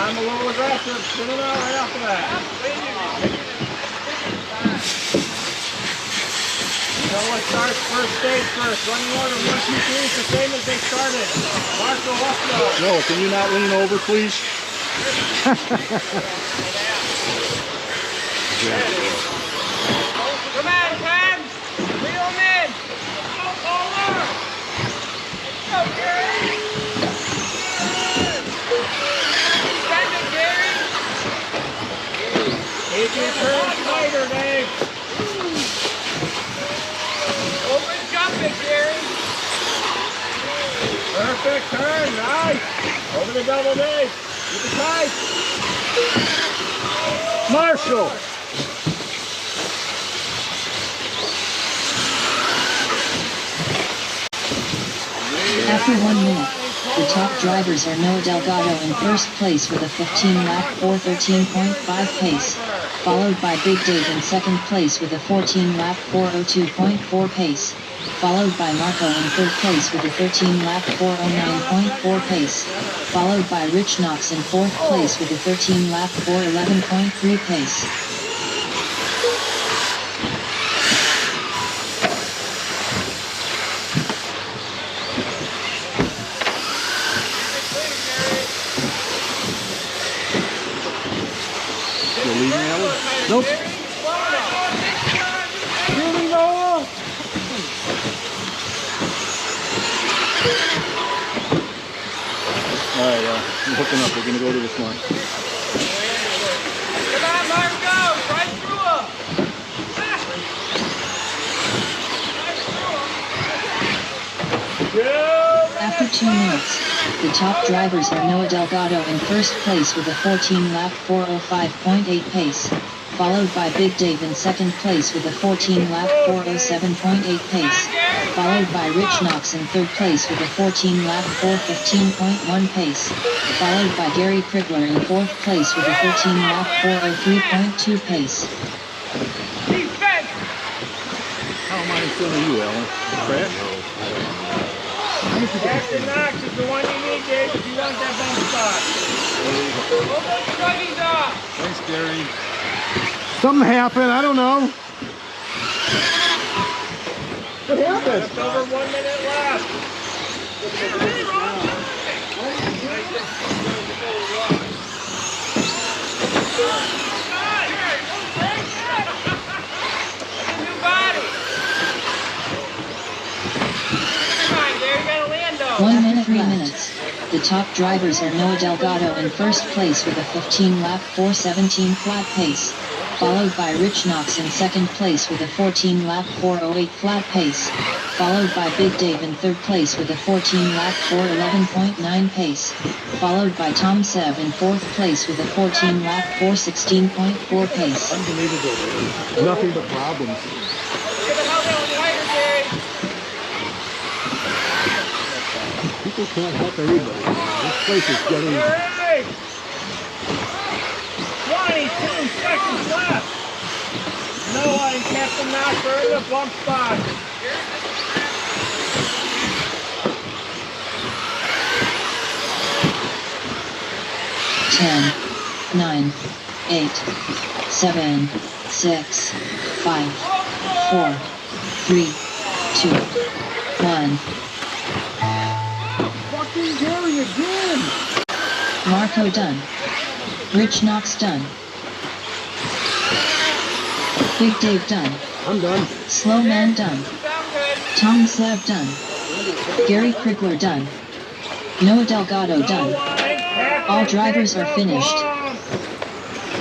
I'm a little aggressive. Spin it out right after that. So let's start first stage first. Running order 1, 2, 3 is the same as they started. Marshall, let's go. No, can you not lean over, please? Come on, Ken. Reel him in. Over. Go, Gary. Send it, Gary. Keep your turn tighter, Dave. Open jump it, Gary. Perfect turn, nice. Over the double, Dave. Keep it tight. Marshall! After 1 minute, the top drivers are Noah Delgado in first place with a 15-lap 4:13.5 pace, followed by Big Dave in second place with a 14-lap 4:02.4 pace, followed by Marco in third place with a 13-lap 4:09.4 pace, followed by Rich Knox in fourth place with a 13-lap 4:11.3 pace. Nope. Really, Noah? Alright, I'm hooking up. We're going to go to this one. Come on, Marco. Right through him. After 2 minutes, the top drivers are Noah Delgado in first place with a 14-lap 4:05.8 pace, followed by Big Dave in second place with a 14-lap 4:07.8 pace, followed by Rich Knox in third place with a 14-lap 4:15.1 pace, followed by Gary Krigler in fourth place with a 13-lap 4:03.2 pace. How am I in front of you, Alan? Crash? Captain Knox is the one you need, Dave, if you want that bump spot. Truggy's off. Thanks, Gary. Something happened. I don't know. What happened? Just over 1 minute left. New body. Come on, Gary, you gotta land though. 1 minute, 3 minutes. The top drivers are Noah Delgado in first place with a 15-lap 4:17 flat pace, followed by Rich Knox in second place with a 14-lap 4:08 flat pace, followed by Big Dave in third place with a 14-lap 4:11.9 pace, followed by Tom Sev in fourth place with a 14-lap 4:16.4 pace. Unbelievable. Nothing but problems. Get the hell down tighter, Gary. People can't help everybody. This place is getting... 22 seconds left. Noah and Captain Knox are in the bump spot. Ten, 9, 8, 7, 6, 5, 4, 3, 2, 1. Fucking Gary again! Marco done. Rich Knox done. Big Dave done. I'm done. Slow Man done. Tom Sev done. Gary Krigler done. Noah Delgado done. All drivers are finished.